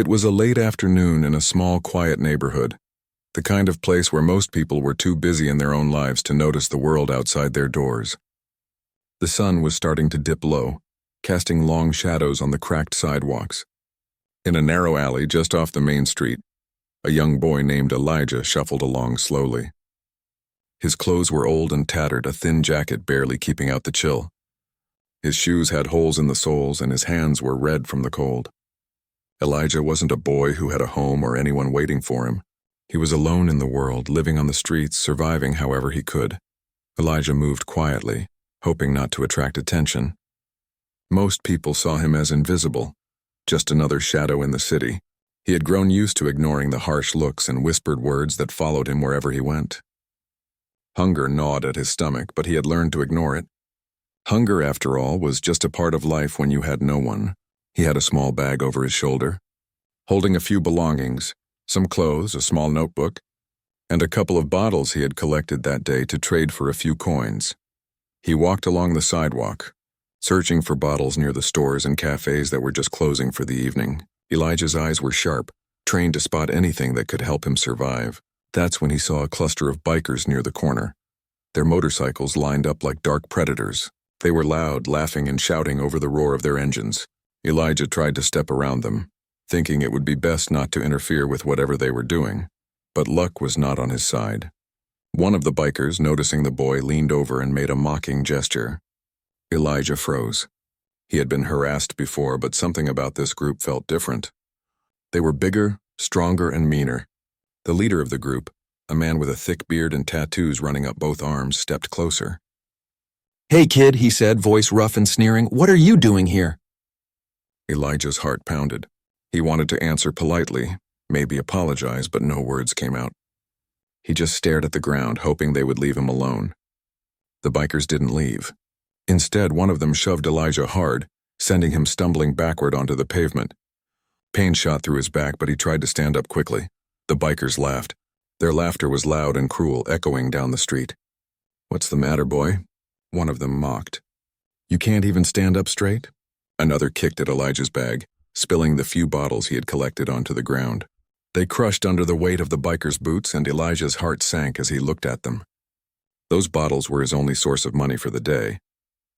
It was a late afternoon in a small, quiet neighborhood, the kind of place where most people were too busy in their own lives to notice the world outside their doors. The sun was starting to dip low, casting long shadows on the cracked sidewalks. In a narrow alley just off the main street, a young boy named Elijah shuffled along slowly. His clothes were old and tattered, a thin jacket barely keeping out the chill. His shoes had holes in the soles and his hands were red from the cold. Elijah wasn't a boy who had a home or anyone waiting for him. He was alone in the world, living on the streets, surviving however he could. Elijah moved quietly, hoping not to attract attention. Most people saw him as invisible, just another shadow in the city. He had grown used to ignoring the harsh looks and whispered words that followed him wherever he went. Hunger gnawed at his stomach, but he had learned to ignore it. Hunger, after all, was just a part of life when you had no one. He had a small bag over his shoulder, holding a few belongings, some clothes, a small notebook, and a couple of bottles he had collected that day to trade for a few coins. He walked along the sidewalk, searching for bottles near the stores and cafes that were just closing for the evening. Elijah's eyes were sharp, trained to spot anything that could help him survive. That's when he saw a cluster of bikers near the corner, their motorcycles lined up like dark predators. They were loud, laughing and shouting over the roar of their engines. Elijah tried to step around them, thinking it would be best not to interfere with whatever they were doing, but luck was not on his side. One of the bikers, noticing the boy, leaned over and made a mocking gesture. Elijah froze. He had been harassed before, but something about this group felt different. They were bigger, stronger, and meaner. The leader of the group, a man with a thick beard and tattoos running up both arms, stepped closer. "Hey kid," he said, voice rough and sneering, "what are you doing here?" Elijah's heart pounded. He wanted to answer politely, maybe apologize, but no words came out. He just stared at the ground, hoping they would leave him alone. The bikers didn't leave. Instead, one of them shoved Elijah hard, sending him stumbling backward onto the pavement. Pain shot through his back, but he tried to stand up quickly. The bikers laughed. Their laughter was loud and cruel, echoing down the street. "What's the matter, boy?" one of them mocked. "You can't even stand up straight?" Another kicked at Elijah's bag, spilling the few bottles he had collected onto the ground. They crushed under the weight of the bikers' boots, and Elijah's heart sank as he looked at them. Those bottles were his only source of money for the day.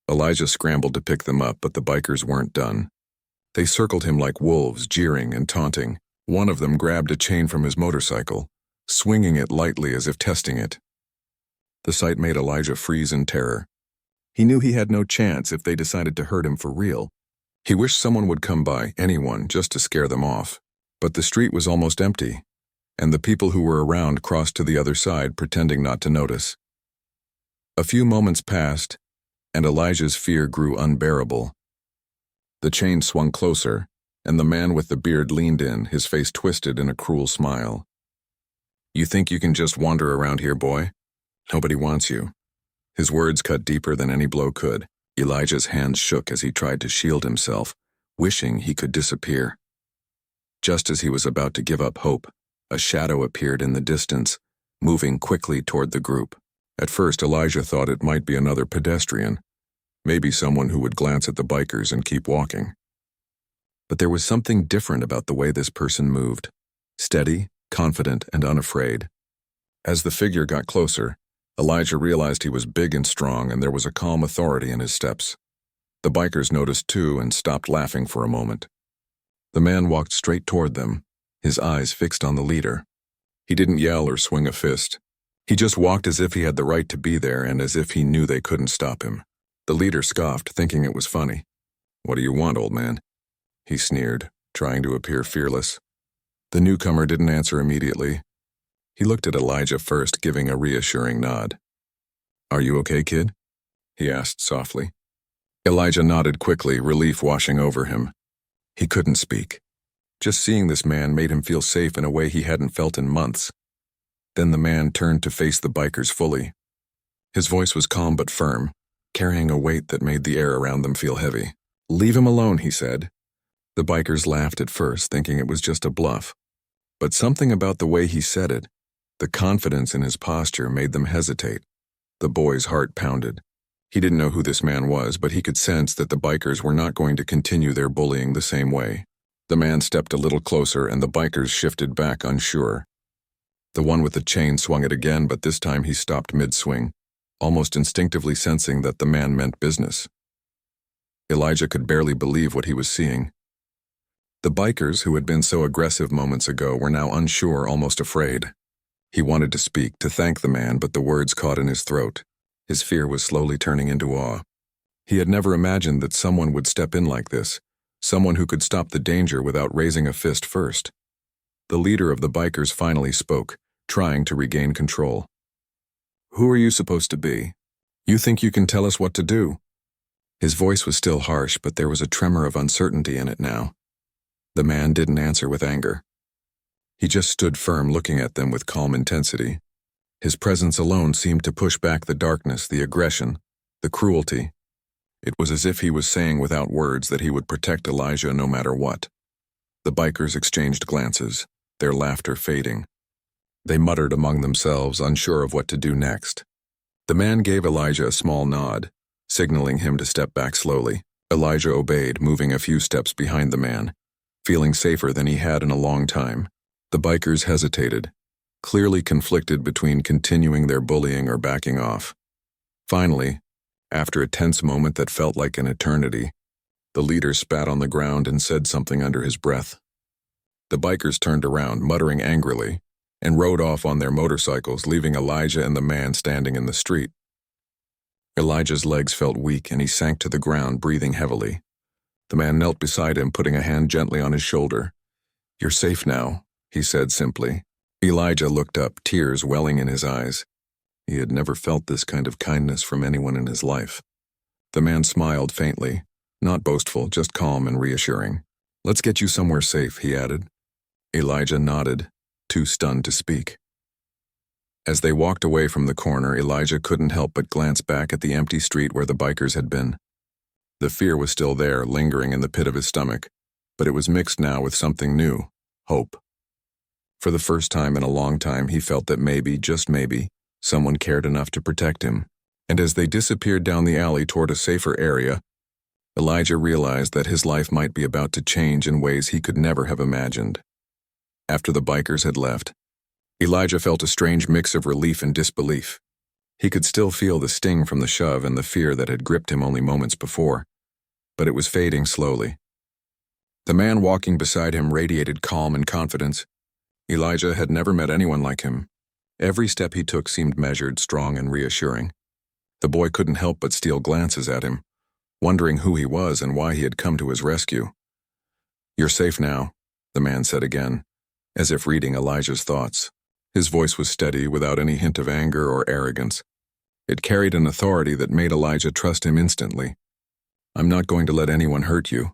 Elijah scrambled to pick them up, but the bikers weren't done. They circled him like wolves, jeering and taunting. One of them grabbed a chain from his motorcycle, swinging it lightly as if testing it. The sight made Elijah freeze in terror. He knew he had no chance if they decided to hurt him for real. He wished someone would come by, anyone, just to scare them off. But the street was almost empty, and the people who were around crossed to the other side, pretending not to notice. A few moments passed, and Elijah's fear grew unbearable. The chain swung closer, and the man with the beard leaned in, his face twisted in a cruel smile. "You think you can just wander around here, boy? Nobody wants you." His words cut deeper than any blow could. Elijah's hands shook as he tried to shield himself, wishing he could disappear. Just as he was about to give up hope, a shadow appeared in the distance, moving quickly toward the group. At first, Elijah thought it might be another pedestrian, maybe someone who would glance at the bikers and keep walking. But there was something different about the way this person moved, steady, confident, and unafraid. As the figure got closer, Elijah realized he was big and strong, and there was a calm authority in his steps. The bikers noticed too and stopped laughing for a moment. The man walked straight toward them, his eyes fixed on the leader. He didn't yell or swing a fist. He just walked as if he had the right to be there and as if he knew they couldn't stop him. The leader scoffed, thinking it was funny. "What do you want, old man?" he sneered, trying to appear fearless. The newcomer didn't answer immediately. He looked at Elijah first, giving a reassuring nod. "Are you okay, kid?" he asked softly. Elijah nodded quickly, relief washing over him. He couldn't speak. Just seeing this man made him feel safe in a way he hadn't felt in months. Then the man turned to face the bikers fully. His voice was calm but firm, carrying a weight that made the air around them feel heavy. "Leave him alone," he said. The bikers laughed at first, thinking it was just a bluff. But something about the way he said it, the confidence in his posture, made them hesitate. The boy's heart pounded. He didn't know who this man was, but he could sense that the bikers were not going to continue their bullying the same way. The man stepped a little closer and the bikers shifted back unsure. The one with the chain swung it again, but this time he stopped mid-swing, almost instinctively sensing that the man meant business. Elijah could barely believe what he was seeing. The bikers, who had been so aggressive moments ago, were now unsure, almost afraid. He wanted to speak, to thank the man, but the words caught in his throat. His fear was slowly turning into awe. He had never imagined that someone would step in like this, someone who could stop the danger without raising a fist first. The leader of the bikers finally spoke, trying to regain control. "Who are you supposed to be? You think you can tell us what to do?" His voice was still harsh, but there was a tremor of uncertainty in it now. The man didn't answer with anger. He just stood firm, looking at them with calm intensity. His presence alone seemed to push back the darkness, the aggression, the cruelty. It was as if he was saying without words that he would protect Elijah no matter what. The bikers exchanged glances, their laughter fading. They muttered among themselves, unsure of what to do next. The man gave Elijah a small nod, signaling him to step back slowly. Elijah obeyed, moving a few steps behind the man, feeling safer than he had in a long time. The bikers hesitated, clearly conflicted between continuing their bullying or backing off. Finally, after a tense moment that felt like an eternity, the leader spat on the ground and said something under his breath. The bikers turned around, muttering angrily, and rode off on their motorcycles, leaving Elijah and the man standing in the street. Elijah's legs felt weak and he sank to the ground, breathing heavily. The man knelt beside him, putting a hand gently on his shoulder. "You're safe now," he said simply. Elijah looked up, tears welling in his eyes. He had never felt this kind of kindness from anyone in his life. The man smiled faintly, not boastful, just calm and reassuring. "Let's get you somewhere safe," he added. Elijah nodded, too stunned to speak. As they walked away from the corner, Elijah couldn't help but glance back at the empty street where the bikers had been. The fear was still there, lingering in the pit of his stomach, but it was mixed now with something new, hope. For the first time in a long time, he felt that maybe, just maybe, someone cared enough to protect him. And as they disappeared down the alley toward a safer area, Elijah realized that his life might be about to change in ways he could never have imagined. After the bikers had left, Elijah felt a strange mix of relief and disbelief. He could still feel the sting from the shove and the fear that had gripped him only moments before, but it was fading slowly. The man walking beside him radiated calm and confidence. Elijah had never met anyone like him. Every step he took seemed measured, strong, and reassuring. The boy couldn't help but steal glances at him, wondering who he was and why he had come to his rescue. "You're safe now," the man said again, as if reading Elijah's thoughts. His voice was steady, without any hint of anger or arrogance. It carried an authority that made Elijah trust him instantly. "I'm not going to let anyone hurt you."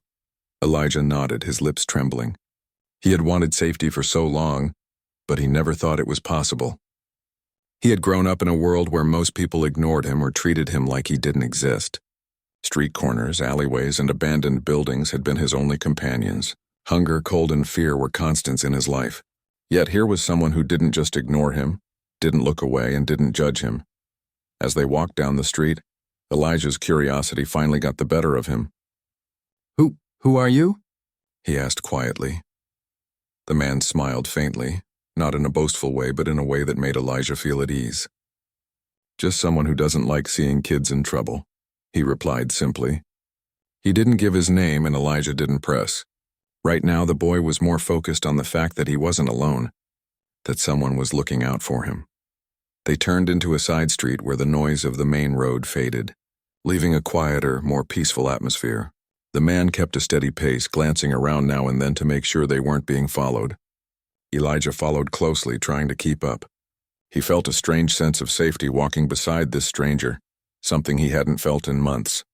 Elijah nodded, his lips trembling. He had wanted safety for so long, but he never thought it was possible. He had grown up in a world where most people ignored him or treated him like he didn't exist. Street corners, alleyways, and abandoned buildings had been his only companions. Hunger, cold, and fear were constants in his life. Yet here was someone who didn't just ignore him, didn't look away, and didn't judge him. As they walked down the street, Elijah's curiosity finally got the better of him. Who are you?" he asked quietly. The man smiled faintly, not in a boastful way, but in a way that made Elijah feel at ease. "Just someone who doesn't like seeing kids in trouble," he replied simply. He didn't give his name, and Elijah didn't press. Right now, the boy was more focused on the fact that he wasn't alone, that someone was looking out for him. They turned into a side street where the noise of the main road faded, leaving a quieter, more peaceful atmosphere. The man kept a steady pace, glancing around now and then to make sure they weren't being followed. Elijah followed closely, trying to keep up. He felt a strange sense of safety walking beside this stranger, something he hadn't felt in months.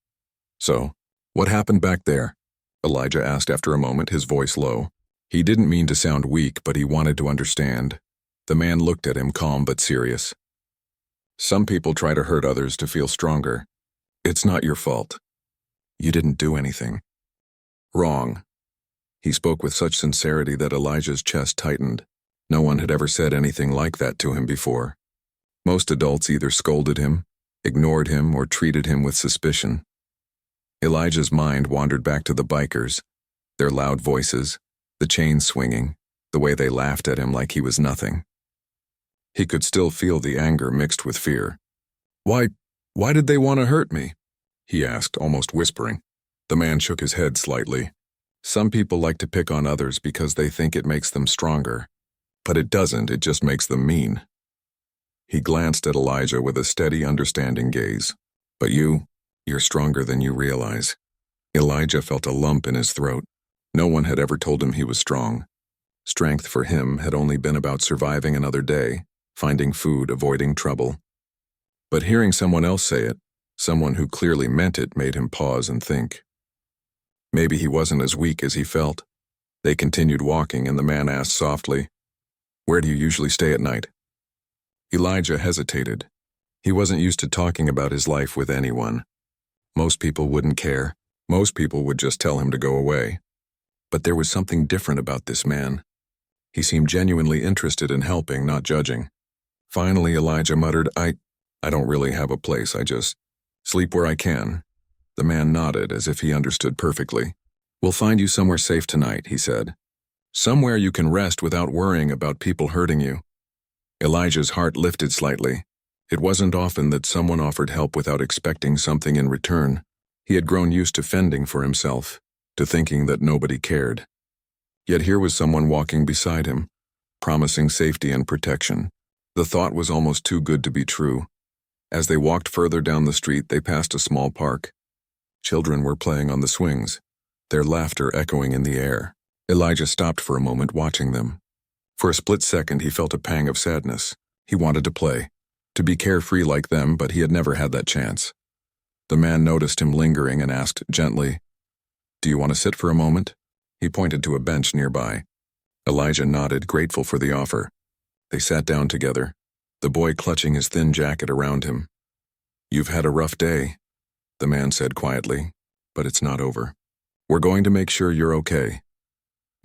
"So, what happened back there?" Elijah asked after a moment, his voice low. He didn't mean to sound weak, but he wanted to understand. The man looked at him, calm but serious. "Some people try to hurt others to feel stronger. It's not your fault. You didn't do anything." "Wrong." He spoke with such sincerity that Elijah's chest tightened. No one had ever said anything like that to him before. Most adults either scolded him, ignored him, or treated him with suspicion. Elijah's mind wandered back to the bikers, their loud voices, The chains swinging, the way they laughed at him like he was nothing. He could still feel the anger mixed with fear. Why did they want to hurt me? He asked, almost whispering. The man shook his head slightly. Some people like to pick on others because they think it makes them stronger. But it doesn't, it just makes them mean. He glanced at Elijah with a steady, understanding gaze. But you're stronger than you realize. Elijah felt a lump in his throat. No one had ever told him he was strong. Strength for him had only been about surviving another day, finding food, avoiding trouble. But hearing someone else say it, someone who clearly meant it, made him pause and think. Maybe he wasn't as weak as he felt. They continued walking, and the man asked softly, "Where do you usually stay at night?" Elijah hesitated. He wasn't used to talking about his life with anyone. Most people wouldn't care. Most people would just tell him to go away. But there was something different about this man. He seemed genuinely interested in helping, not judging. Finally, Elijah muttered, I don't really have a place, I just sleep where I can." The man nodded as if he understood perfectly. "We'll find you somewhere safe tonight," he said. "Somewhere you can rest without worrying about people hurting you." Elijah's heart lifted slightly. It wasn't often that someone offered help without expecting something in return. He had grown used to fending for himself, to thinking that nobody cared. Yet here was someone walking beside him, promising safety and protection. The thought was almost too good to be true. As they walked further down the street, they passed a small park. Children were playing on the swings, their laughter echoing in the air. Elijah stopped for a moment, watching them. For a split second, he felt a pang of sadness. He wanted to play, to be carefree like them, but he had never had that chance. The man noticed him lingering and asked gently, "Do you want to sit for a moment?" He pointed to a bench nearby. Elijah nodded, grateful for the offer. They sat down together, the boy clutching his thin jacket around him. "You've had a rough day," the man said quietly, "but it's not over. We're going to make sure you're okay."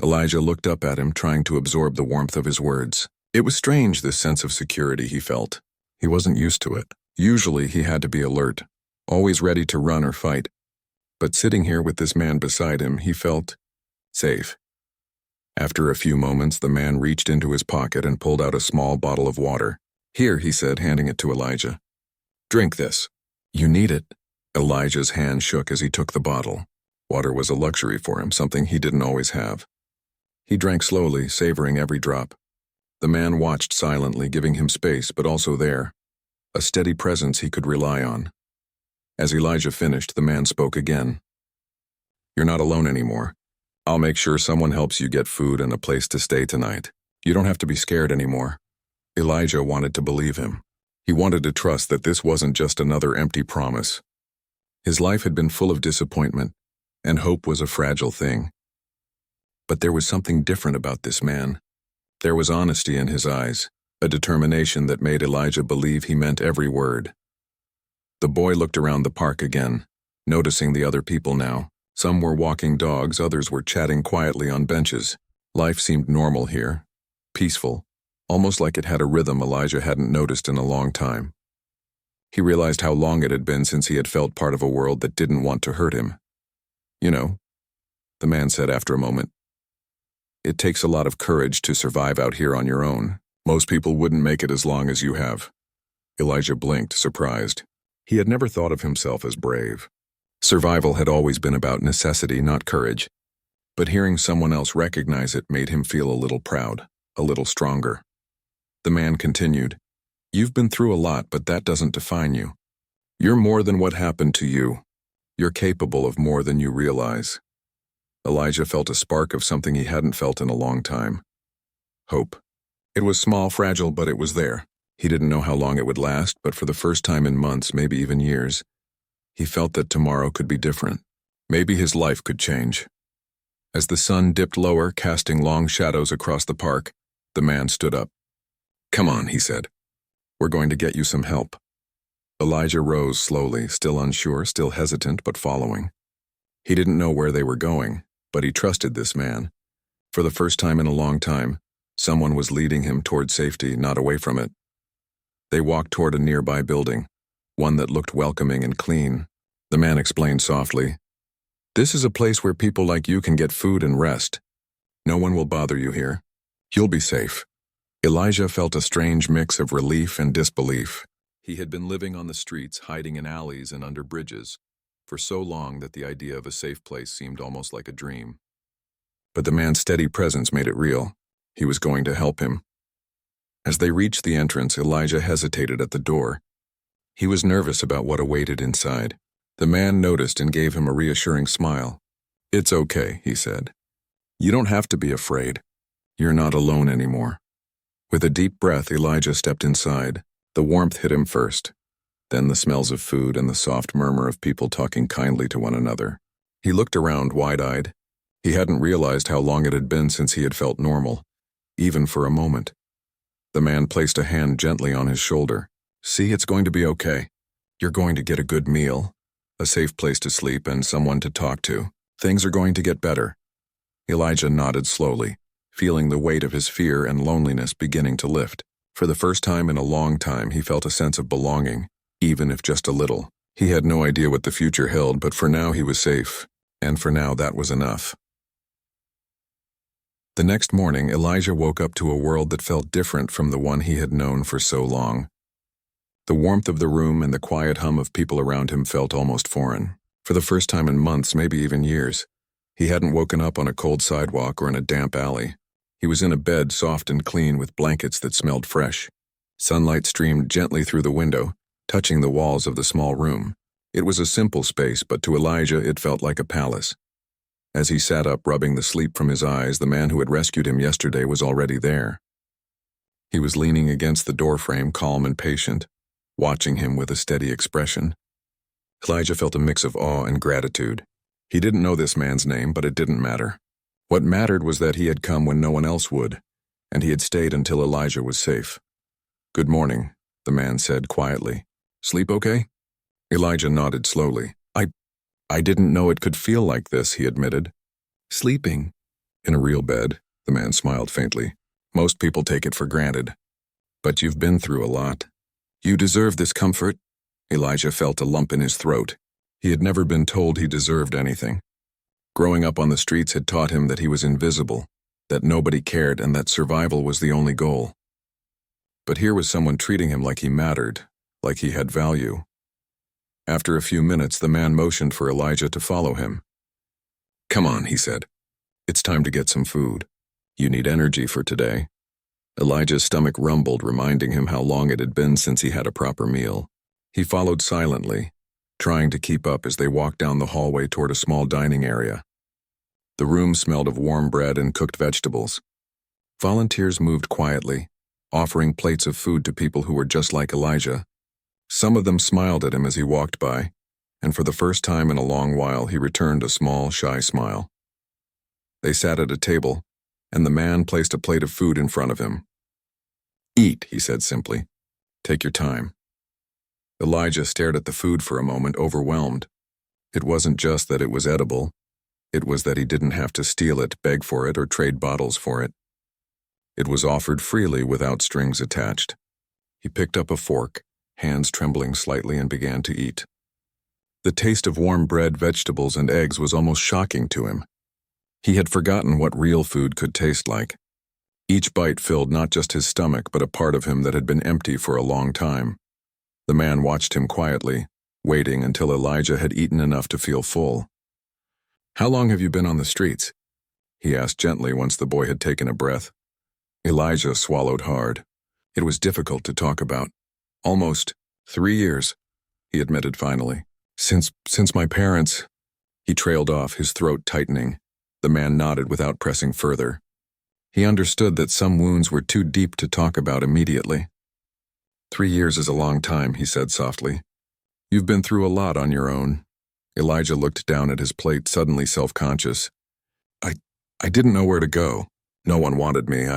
Elijah looked up at him, trying to absorb the warmth of his words. It was strange, this sense of security he felt. He wasn't used to it. Usually he had to be alert, always ready to run or fight. But sitting here with this man beside him, he felt safe. After a few moments, the man reached into his pocket and pulled out a small bottle of water. "Here," he said, handing it to Elijah. "Drink this. You need it." Elijah's hand shook as he took the bottle. Water was a luxury for him, something he didn't always have. He drank slowly, savoring every drop. The man watched silently, giving him space, but also there, a steady presence he could rely on. As Elijah finished, the man spoke again. "You're not alone anymore. I'll make sure someone helps you get food and a place to stay tonight. You don't have to be scared anymore." Elijah wanted to believe him. He wanted to trust that this wasn't just another empty promise. His life had been full of disappointment, and hope was a fragile thing. But there was something different about this man. There was honesty in his eyes, a determination that made Elijah believe he meant every word. The boy looked around the park again, noticing the other people now. Some were walking dogs, others were chatting quietly on benches. Life seemed normal here, peaceful, almost like it had a rhythm Elijah hadn't noticed in a long time. He realized how long it had been since he had felt part of a world that didn't want to hurt him. "You know," the man said after a moment, "it takes a lot of courage to survive out here on your own. Most people wouldn't make it as long as you have." Elijah blinked, surprised. He had never thought of himself as brave. Survival had always been about necessity, not courage. But hearing someone else recognize it made him feel a little proud, a little stronger. The man continued, "You've been through a lot, but that doesn't define you. You're more than what happened to you. You're capable of more than you realize." Elijah felt a spark of something he hadn't felt in a long time. Hope. It was small, fragile, but it was there. He didn't know how long it would last, but for the first time in months, maybe even years, he felt that tomorrow could be different. Maybe his life could change. As the sun dipped lower, casting long shadows across the park, the man stood up. "Come on," he said. "We're going to get you some help." Elijah rose slowly, still unsure, still hesitant, but following. He didn't know where they were going, but he trusted this man. For the first time in a long time, someone was leading him toward safety, not away from it. They walked toward a nearby building, one that looked welcoming and clean. The man explained softly, "This is a place where people like you can get food and rest. No one will bother you here. You'll be safe. Elijah felt a strange mix of relief and disbelief. He had been living on the streets, hiding in alleys and under bridges, for so long that the idea of a safe place seemed almost like a dream. But the man's steady presence made it real. He was going to help him. As they reached the entrance, Elijah hesitated at the door. He was nervous about what awaited inside. The man noticed and gave him a reassuring smile. "It's okay," he said. "You don't have to be afraid. You're not alone anymore." With a deep breath, Elijah stepped inside. The warmth hit him first, then the smells of food and the soft murmur of people talking kindly to one another. He looked around wide-eyed. He hadn't realized how long it had been since he had felt normal, even for a moment. The man placed a hand gently on his shoulder. "See, it's going to be okay. You're going to get a good meal, a safe place to sleep, and someone to talk to. Things are going to get better." Elijah nodded slowly, feeling the weight of his fear and loneliness beginning to lift. For the first time in a long time, he felt a sense of belonging, even if just a little. He had no idea what the future held, but for now he was safe, and for now that was enough. The next morning, Elijah woke up to a world that felt different from the one he had known for so long. The warmth of the room and the quiet hum of people around him felt almost foreign. For the first time in months, maybe even years, he hadn't woken up on a cold sidewalk or in a damp alley. He was in a bed soft and clean with blankets that smelled fresh. Sunlight streamed gently through the window, touching the walls of the small room. It was a simple space, but to Elijah it felt like a palace. As he sat up, rubbing the sleep from his eyes, the man who had rescued him yesterday was already there. He was leaning against the doorframe, calm and patient, watching him with a steady expression. Elijah felt a mix of awe and gratitude. He didn't know this man's name, but it didn't matter. What mattered was that he had come when no one else would, and he had stayed until Elijah was safe. "Good morning," the man said quietly. "Sleep okay?" Elijah nodded slowly. I didn't know it could feel like this," he admitted. "Sleeping in a real bed," the man smiled faintly. "Most people take it for granted. But you've been through a lot. You deserve this comfort." Elijah felt a lump in his throat. He had never been told he deserved anything. Growing up on the streets had taught him that he was invisible, that nobody cared, and that survival was the only goal. But here was someone treating him like he mattered, like he had value. After a few minutes, the man motioned for Elijah to follow him. "Come on," he said. "It's time to get some food. You need energy for today." Elijah's stomach rumbled, reminding him how long it had been since he had a proper meal. He followed silently, trying to keep up as they walked down the hallway toward a small dining area. The room smelled of warm bread and cooked vegetables. Volunteers moved quietly, offering plates of food to people who were just like Elijah. Some of them smiled at him as he walked by, and for the first time in a long while he returned a small, shy smile. They sat at a table, and the man placed a plate of food in front of him. "Eat," he said simply. "Take your time." Elijah stared at the food for a moment, overwhelmed. It wasn't just that it was edible. It was that he didn't have to steal it, beg for it, or trade bottles for it. It was offered freely without strings attached. He picked up a fork, hands trembling slightly, and began to eat. The taste of warm bread, vegetables, and eggs was almost shocking to him. He had forgotten what real food could taste like. Each bite filled not just his stomach, but a part of him that had been empty for a long time. The man watched him quietly, waiting until Elijah had eaten enough to feel full. "How long have you been on the streets?" he asked gently once the boy had taken a breath. Elijah swallowed hard. It was difficult to talk about. "Almost 3 years, he admitted finally. Since my parents," he trailed off, his throat tightening. The man nodded without pressing further. He understood that some wounds were too deep to talk about immediately. 3 years is a long time," he said softly. "You've been through a lot on your own." Elijah looked down at his plate, suddenly self-conscious. I didn't know where to go. No one wanted me.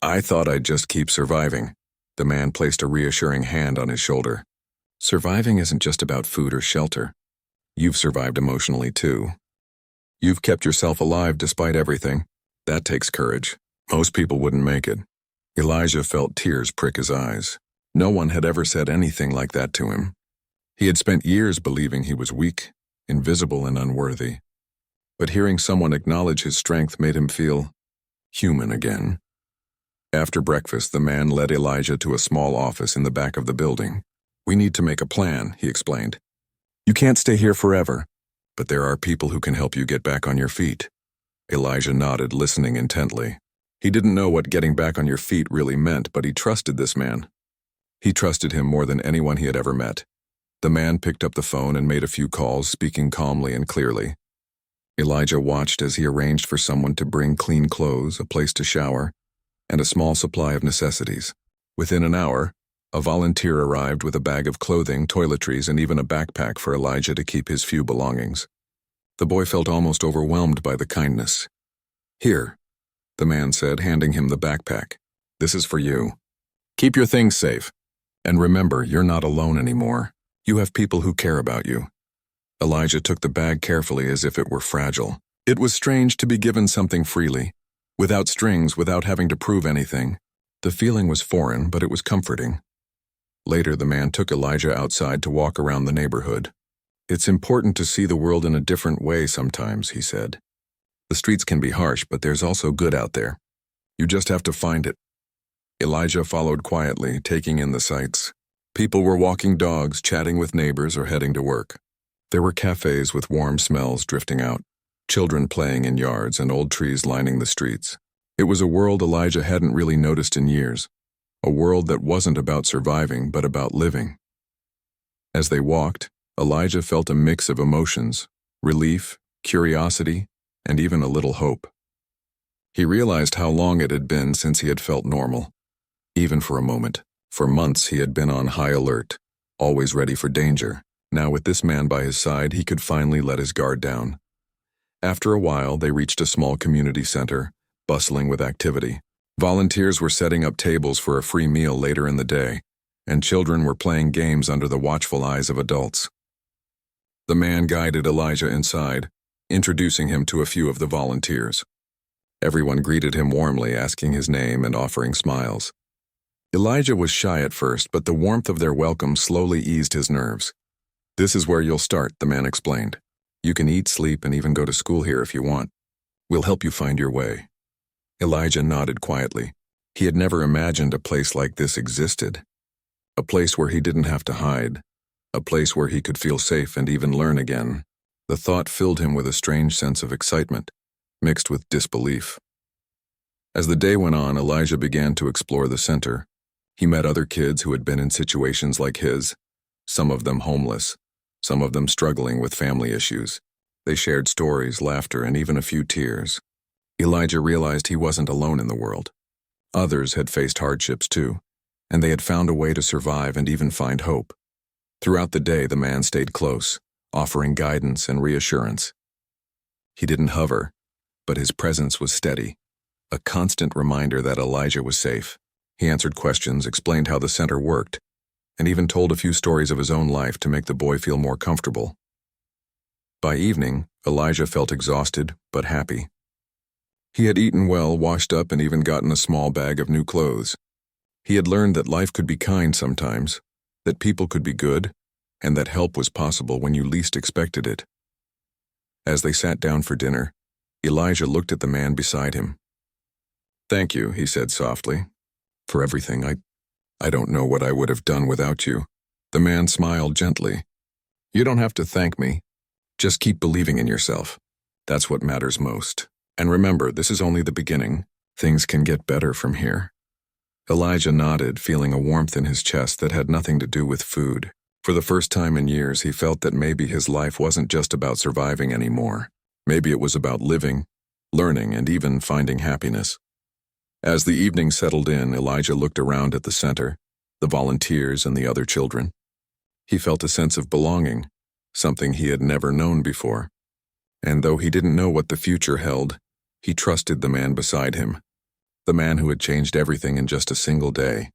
I thought I'd just keep surviving." The man placed a reassuring hand on his shoulder. "Surviving isn't just about food or shelter. You've survived emotionally too. You've kept yourself alive despite everything. That takes courage. Most people wouldn't make it." Elijah felt tears prick his eyes. No one had ever said anything like that to him. He had spent years believing he was weak, invisible, and unworthy. But hearing someone acknowledge his strength made him feel human again. After breakfast, the man led Elijah to a small office in the back of the building. "We need to make a plan," he explained. "You can't stay here forever, but there are people who can help you get back on your feet." Elijah nodded, listening intently. He didn't know what getting back on your feet really meant, but he trusted this man. He trusted him more than anyone he had ever met. The man picked up the phone and made a few calls, speaking calmly and clearly. Elijah watched as he arranged for someone to bring clean clothes, a place to shower, and a small supply of necessities. Within an hour, a volunteer arrived with a bag of clothing, toiletries, and even a backpack for Elijah to keep his few belongings. The boy felt almost overwhelmed by the kindness. "Here," the man said, handing him the backpack. "This is for you. Keep your things safe. And remember, you're not alone anymore. You have people who care about you." Elijah took the bag carefully as if it were fragile. It was strange to be given something freely, without strings, without having to prove anything. The feeling was foreign, but it was comforting. Later, the man took Elijah outside to walk around the neighborhood. "It's important to see the world in a different way sometimes," he said. "The streets can be harsh, but there's also good out there. You just have to find it." Elijah followed quietly, taking in the sights. People were walking dogs, chatting with neighbors, or heading to work. There were cafes with warm smells drifting out, children playing in yards, and old trees lining the streets. It was a world Elijah hadn't really noticed in years, a world that wasn't about surviving, but about living. As they walked, Elijah felt a mix of emotions: relief, curiosity, and even a little hope. He realized how long it had been since he had felt normal, even for a moment. For months he had been on high alert, always ready for danger. Now with this man by his side, he could finally let his guard down. After a while, they reached a small community center, bustling with activity. Volunteers were setting up tables for a free meal later in the day, and children were playing games under the watchful eyes of adults. The man guided Elijah inside, introducing him to a few of the volunteers. Everyone greeted him warmly, asking his name and offering smiles. Elijah was shy at first, but the warmth of their welcome slowly eased his nerves. "This is where you'll start," the man explained. "You can eat, sleep, and even go to school here if you want. We'll help you find your way." Elijah nodded quietly. He had never imagined a place like this existed. A place where he didn't have to hide. A place where he could feel safe and even learn again. The thought filled him with a strange sense of excitement, mixed with disbelief. As the day went on, Elijah began to explore the center. He met other kids who had been in situations like his, some of them homeless, some of them struggling with family issues. They shared stories, laughter, and even a few tears. Elijah realized he wasn't alone in the world. Others had faced hardships too, and they had found a way to survive and even find hope. Throughout the day, the man stayed close, offering guidance and reassurance. He didn't hover, but his presence was steady, a constant reminder that Elijah was safe. He answered questions, explained how the center worked, and even told a few stories of his own life to make the boy feel more comfortable. By evening, Elijah felt exhausted but happy. He had eaten well, washed up, and even gotten a small bag of new clothes. He had learned that life could be kind sometimes, that people could be good, and that help was possible when you least expected it. As they sat down for dinner, Elijah looked at the man beside him. "Thank you," he said softly, "for everything. I don't know what I would have done without you." The man smiled gently. "You don't have to thank me. Just keep believing in yourself. That's what matters most. And remember, this is only the beginning. Things can get better from here." Elijah nodded, feeling a warmth in his chest that had nothing to do with food. For the first time in years, he felt that maybe his life wasn't just about surviving anymore. Maybe it was about living, learning, and even finding happiness. As the evening settled in, Elijah looked around at the center, the volunteers, and the other children. He felt a sense of belonging, something he had never known before. And though he didn't know what the future held, he trusted the man beside him, the man who had changed everything in just a single day.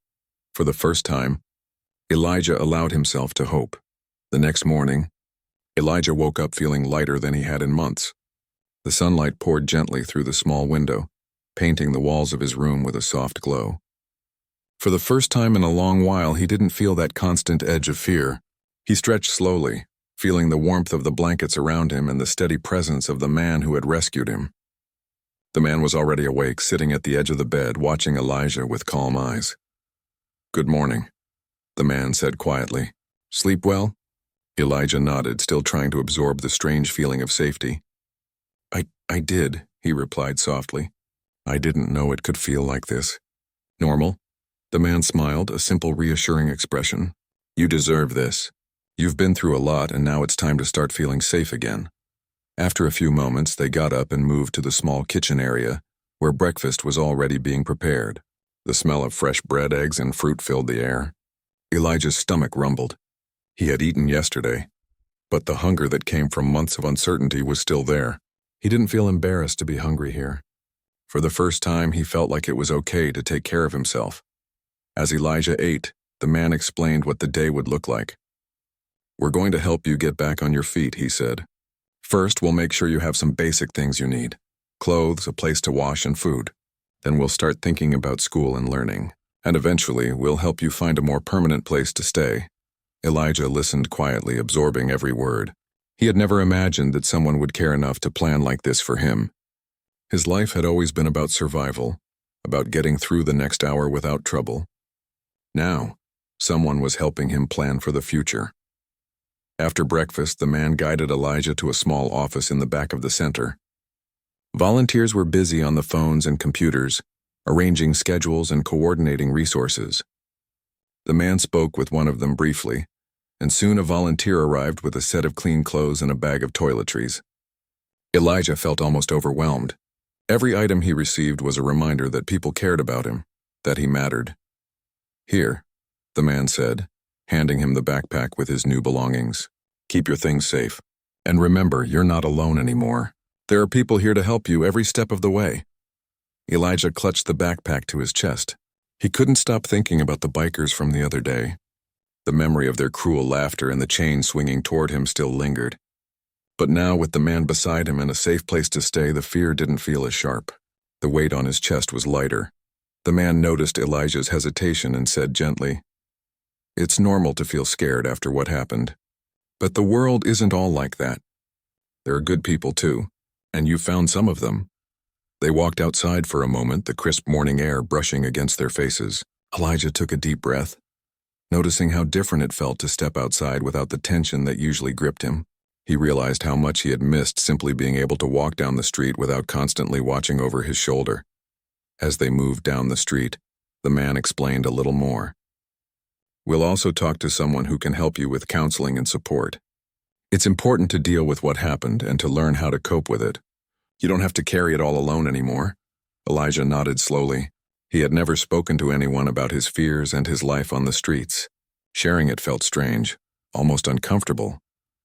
For the first time, Elijah allowed himself to hope. The next morning, Elijah woke up feeling lighter than he had in months. The sunlight poured gently through the small window, painting the walls of his room with a soft glow. For the first time in a long while, he didn't feel that constant edge of fear. He stretched slowly, feeling the warmth of the blankets around him and the steady presence of the man who had rescued him. The man was already awake, sitting at the edge of the bed, watching Elijah with calm eyes. "Good morning," the man said quietly. "Sleep well?" Elijah nodded, still trying to absorb the strange feeling of safety. I did," he replied softly. "I didn't know it could feel like this." "Normal?" The man smiled, a simple, reassuring expression. "You deserve this. You've been through a lot, and now it's time to start feeling safe again." After a few moments, they got up and moved to the small kitchen area, where breakfast was already being prepared. The smell of fresh bread, eggs, and fruit filled the air. Elijah's stomach rumbled. He had eaten yesterday, but the hunger that came from months of uncertainty was still there. He didn't feel embarrassed to be hungry here. For the first time, he felt like it was okay to take care of himself. As Elijah ate, the man explained what the day would look like. "We're going to help you get back on your feet," he said. "First, we'll make sure you have some basic things you need: clothes, a place to wash, and food. Then we'll start thinking about school and learning. And eventually, we'll help you find a more permanent place to stay." Elijah listened quietly, absorbing every word. He had never imagined that someone would care enough to plan like this for him. His life had always been about survival, about getting through the next hour without trouble. Now, someone was helping him plan for the future. After breakfast, the man guided Elijah to a small office in the back of the center. Volunteers were busy on the phones and computers, arranging schedules and coordinating resources. The man spoke with one of them briefly, and soon a volunteer arrived with a set of clean clothes and a bag of toiletries. Elijah felt almost overwhelmed. Every item he received was a reminder that people cared about him, that he mattered. "Here," the man said, handing him the backpack with his new belongings. "Keep your things safe. And remember, you're not alone anymore. There are people here to help you every step of the way." Elijah clutched the backpack to his chest. He couldn't stop thinking about the bikers from the other day. The memory of their cruel laughter and the chain swinging toward him still lingered. But now, with the man beside him and a safe place to stay, the fear didn't feel as sharp. The weight on his chest was lighter. The man noticed Elijah's hesitation and said gently, "It's normal to feel scared after what happened. But the world isn't all like that. There are good people too, and you found some of them." They walked outside for a moment, the crisp morning air brushing against their faces. Elijah took a deep breath, noticing how different it felt to step outside without the tension that usually gripped him. He realized how much he had missed simply being able to walk down the street without constantly watching over his shoulder. As they moved down the street, the man explained a little more. "We'll also talk to someone who can help you with counseling and support. It's important to deal with what happened and to learn how to cope with it. You don't have to carry it all alone anymore." Elijah nodded slowly. He had never spoken to anyone about his fears and his life on the streets. Sharing it felt strange, almost uncomfortable,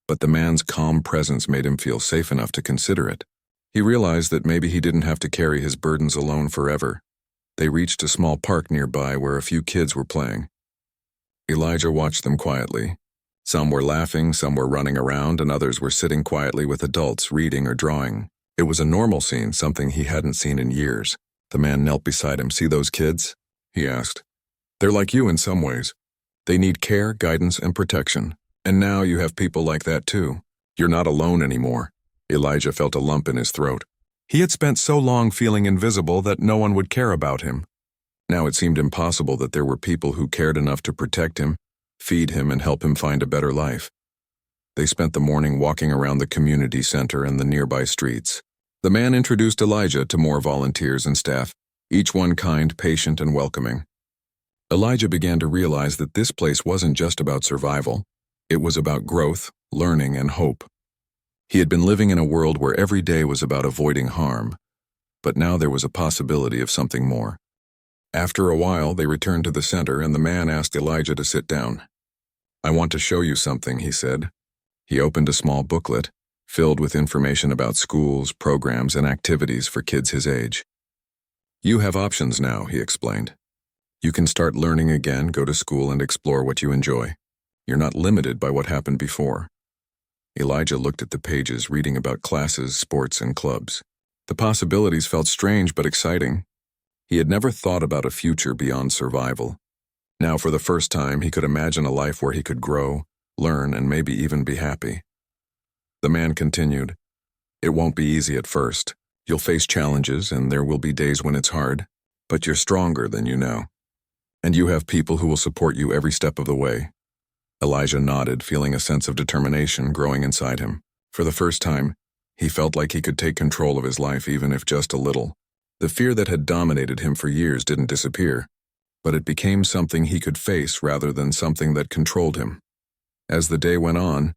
but the man's calm presence made him feel safe enough to consider it. He realized that maybe he didn't have to carry his burdens alone forever. They reached a small park nearby where a few kids were playing. Elijah watched them quietly. Some were laughing, some were running around, and others were sitting quietly with adults reading or drawing. It was a normal scene, something he hadn't seen in years. The man knelt beside him. "See those kids?" he asked. "They're like you in some ways. They need care, guidance, and protection. And now you have people like that too. You're not alone anymore." Elijah felt a lump in his throat. He had spent so long feeling invisible that no one would care about him. Now it seemed impossible that there were people who cared enough to protect him, feed him, and help him find a better life. They spent the morning walking around the community center and the nearby streets. The man introduced Elijah to more volunteers and staff, each one kind, patient, and welcoming. Elijah began to realize that this place wasn't just about survival. It was about growth, learning, and hope. He had been living in a world where every day was about avoiding harm, but now there was a possibility of something more. After a while, they returned to the center, and the man asked Elijah to sit down. "I want to show you something," he said. He opened a small booklet, filled with information about schools, programs, and activities for kids his age. "You have options now," he explained. "You can start learning again, go to school, and explore what you enjoy. You're not limited by what happened before." Elijah looked at the pages, reading about classes, sports, and clubs. The possibilities felt strange but exciting. He had never thought about a future beyond survival. Now, for the first time, he could imagine a life where he could grow, learn, and maybe even be happy. The man continued, "It won't be easy at first. You'll face challenges, and there will be days when it's hard, but you're stronger than you know. And you have people who will support you every step of the way. Elijah nodded, feeling a sense of determination growing inside him. For the first time, he felt like he could take control of his life, even if just a little. The fear that had dominated him for years didn't disappear, but it became something he could face rather than something that controlled him. As the day went on,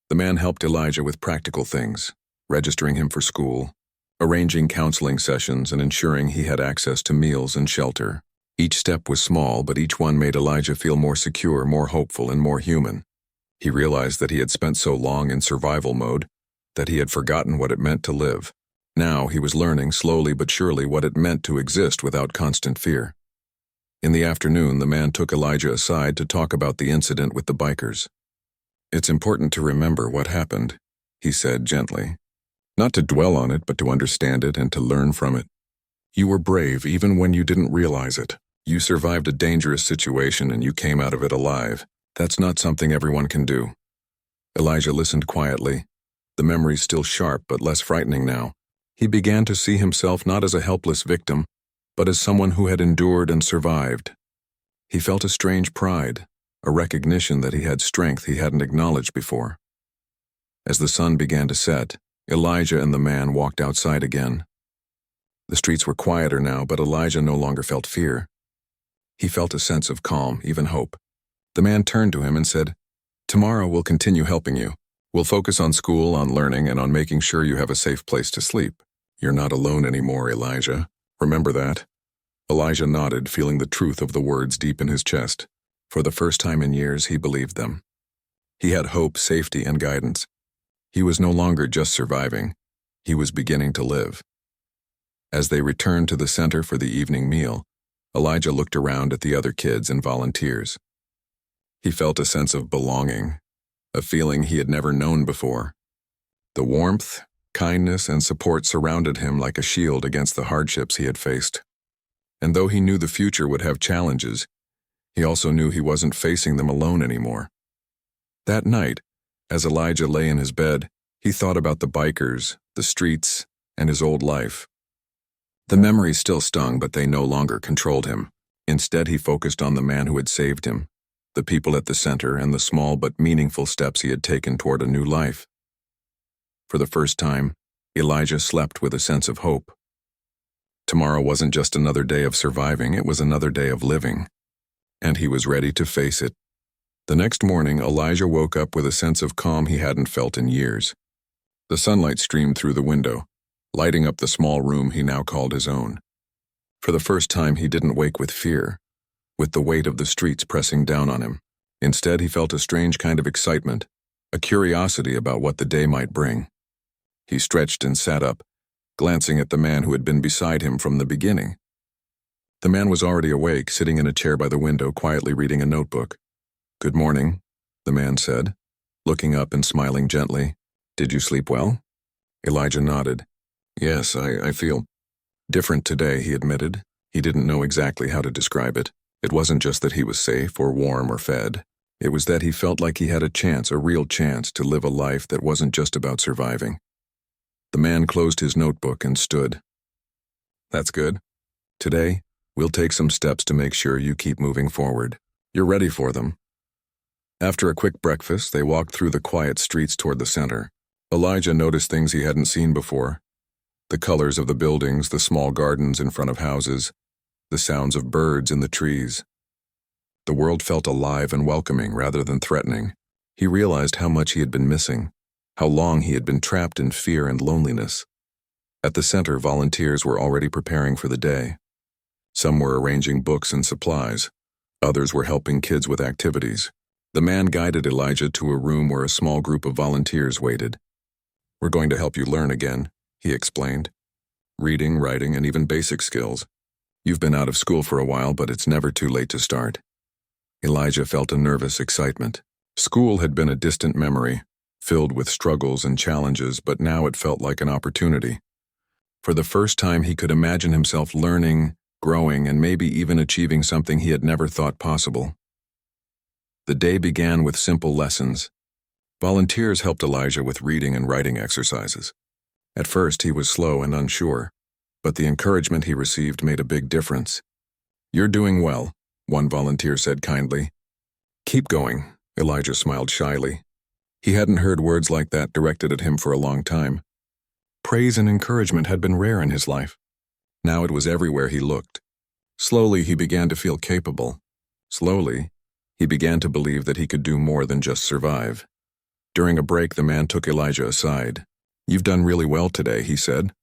the man helped Elijah with practical things, registering him for school, arranging counseling sessions, and ensuring he had access to meals and shelter. Each step was small, but each one made Elijah feel more secure, more hopeful, and more human. He realized that he had spent so long in survival mode that he had forgotten what it meant to live. Now he was learning, slowly but surely, what it meant to exist without constant fear. In the afternoon, the man took Elijah aside to talk about the incident with the bikers. "It's important to remember what happened," he said gently. "Not to dwell on it, but to understand it and to learn from it. You were brave even when you didn't realize it. You survived a dangerous situation and you came out of it alive. That's not something everyone can do." Elijah listened quietly, the memories still sharp but less frightening now. He began to see himself not as a helpless victim, but as someone who had endured and survived. He felt a strange pride, a recognition that he had strength he hadn't acknowledged before. As the sun began to set, Elijah and the man walked outside again. The streets were quieter now, but Elijah no longer felt fear. He felt a sense of calm, even hope. The man turned to him and said, "Tomorrow we'll continue helping you. We'll focus on school, on learning, and on making sure you have a safe place to sleep. You're not alone anymore, Elijah. Remember that?" Elijah nodded, feeling the truth of the words deep in his chest. For the first time in years, he believed them. He had hope, safety, and guidance. He was no longer just surviving. He was beginning to live. As they returned to the center for the evening meal, Elijah looked around at the other kids and volunteers. He felt a sense of belonging, a feeling he had never known before. The warmth, kindness, and support surrounded him like a shield against the hardships he had faced. And though he knew the future would have challenges, he also knew he wasn't facing them alone anymore. That night, as Elijah lay in his bed, he thought about the bikers, the streets, and his old life. The memories still stung, but they no longer controlled him. Instead, he focused on the man who had saved him, the people at the center, and the small but meaningful steps he had taken toward a new life. For the first time, Elijah slept with a sense of hope. Tomorrow wasn't just another day of surviving, it was another day of living. And he was ready to face it. The next morning, Elijah woke up with a sense of calm he hadn't felt in years. The sunlight streamed through the window, lighting up the small room he now called his own. For the first time, he didn't wake with fear, with the weight of the streets pressing down on him. Instead, he felt a strange kind of excitement, a curiosity about what the day might bring. He stretched and sat up, glancing at the man who had been beside him from the beginning. The man was already awake, sitting in a chair by the window, quietly reading a notebook. "Good morning," the man said, looking up and smiling gently. "Did you sleep well?" Elijah nodded. "Yes, I feel different today," he admitted. He didn't know exactly how to describe it. It wasn't just that he was safe or warm or fed. It was that he felt like he had a chance, a real chance, to live a life that wasn't just about surviving. The man closed his notebook and stood. "That's good. Today, we'll take some steps to make sure you keep moving forward. You're ready for them." After a quick breakfast, they walked through the quiet streets toward the center. Elijah noticed things he hadn't seen before. The colors of the buildings, the small gardens in front of houses, the sounds of birds in the trees. The world felt alive and welcoming rather than threatening. He realized how much he had been missing, how long he had been trapped in fear and loneliness. At the center, volunteers were already preparing for the day. Some were arranging books and supplies. Others were helping kids with activities. The man guided Elijah to a room where a small group of volunteers waited. "We're going to help you learn again," he explained. "Reading, writing, and even basic skills. You've been out of school for a while, but it's never too late to start." Elijah felt a nervous excitement. School had been a distant memory, filled with struggles and challenges, but now it felt like an opportunity. For the first time, he could imagine himself learning, growing, and maybe even achieving something he had never thought possible. The day began with simple lessons. Volunteers helped Elijah with reading and writing exercises. At first, he was slow and unsure, but the encouragement he received made a big difference. "You're doing well," one volunteer said kindly. "Keep going," Elijah smiled shyly. He hadn't heard words like that directed at him for a long time. Praise and encouragement had been rare in his life. Now it was everywhere he looked. Slowly, he began to feel capable. Slowly, he began to believe that he could do more than just survive. During a break, the man took Elijah aside. "You've done really well today," he said.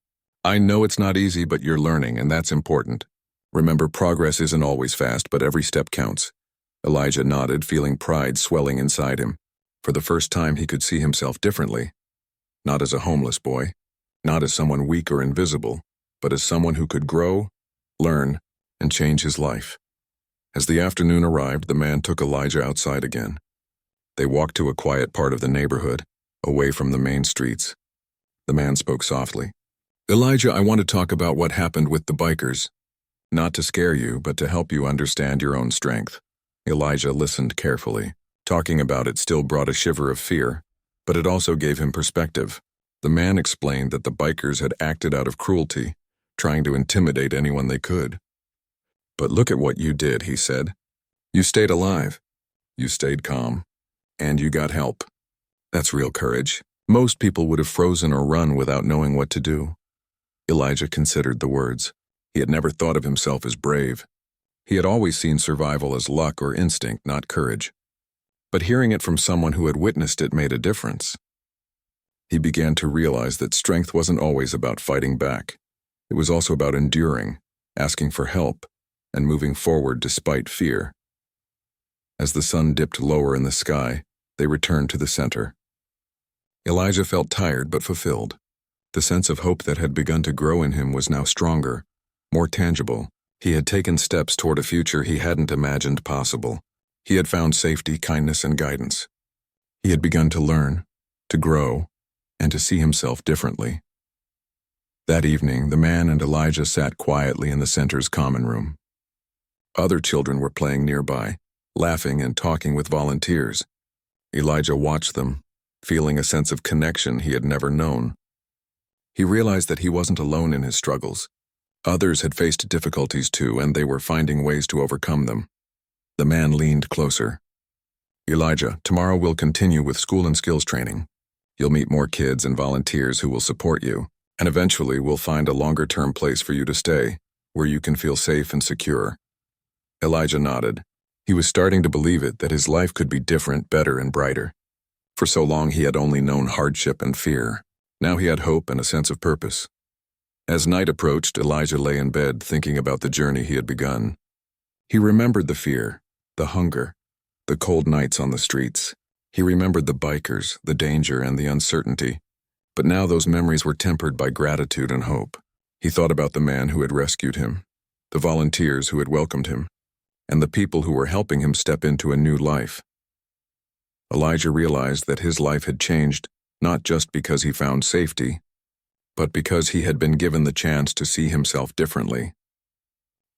"I know it's not easy, but you're learning, and that's important. Remember, progress isn't always fast, but every step counts." Elijah nodded, feeling pride swelling inside him. For the first time, he could see himself differently. Not as a homeless boy, not as someone weak or invisible, but as someone who could grow, learn, and change his life. As the afternoon arrived, the man took Elijah outside again. They walked to a quiet part of the neighborhood, away from the main streets. The man spoke softly. "Elijah, I want to talk about what happened with the bikers. Not to scare you, but to help you understand your own strength." Elijah listened carefully. Talking about it still brought a shiver of fear, but it also gave him perspective. The man explained that the bikers had acted out of cruelty, trying to intimidate anyone they could. "But look at what you did," he said. "You stayed alive. You stayed calm. And you got help. That's real courage. Most people would have frozen or run without knowing what to do." Elijah considered the words. He had never thought of himself as brave. He had always seen survival as luck or instinct, not courage. But hearing it from someone who had witnessed it made a difference. He began to realize that strength wasn't always about fighting back. It was also about enduring, asking for help, and moving forward despite fear. As the sun dipped lower in the sky, they returned to the center. Elijah felt tired but fulfilled. The sense of hope that had begun to grow in him was now stronger, more tangible. He had taken steps toward a future he hadn't imagined possible. He had found safety, kindness, and guidance. He had begun to learn, to grow, and to see himself differently. That evening, the man and Elijah sat quietly in the center's common room. Other children were playing nearby, laughing and talking with volunteers. Elijah watched them, feeling a sense of connection he had never known. He realized that he wasn't alone in his struggles. Others had faced difficulties too, and they were finding ways to overcome them. The man leaned closer. "Elijah, tomorrow we'll continue with school and skills training. You'll meet more kids and volunteers who will support you, and eventually we'll find a longer-term place for you to stay, where you can feel safe and secure." Elijah nodded. He was starting to believe it, that his life could be different, better, and brighter. For so long he had only known hardship and fear. Now he had hope and a sense of purpose. As night approached, Elijah lay in bed thinking about the journey he had begun. He remembered the fear, the hunger, the cold nights on the streets. He remembered the bikers, the danger, and the uncertainty. But now those memories were tempered by gratitude and hope. He thought about the man who had rescued him, the volunteers who had welcomed him, and the people who were helping him step into a new life. Elijah realized that his life had changed, not just because he found safety, but because he had been given the chance to see himself differently.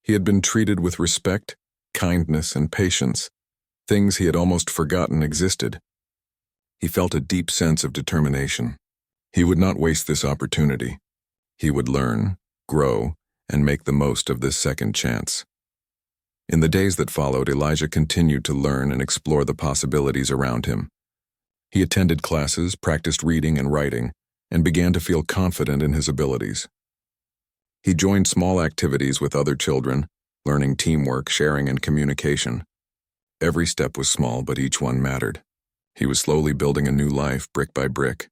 He had been treated with respect, kindness, and patience, things he had almost forgotten existed. He felt a deep sense of determination. He would not waste this opportunity. He would learn, grow, and make the most of this second chance. In the days that followed, Elijah continued to learn and explore the possibilities around him. He attended classes, practiced reading and writing, and began to feel confident in his abilities. He joined small activities with other children, learning teamwork, sharing, and communication. Every step was small, but each one mattered. He was slowly building a new life, brick by brick.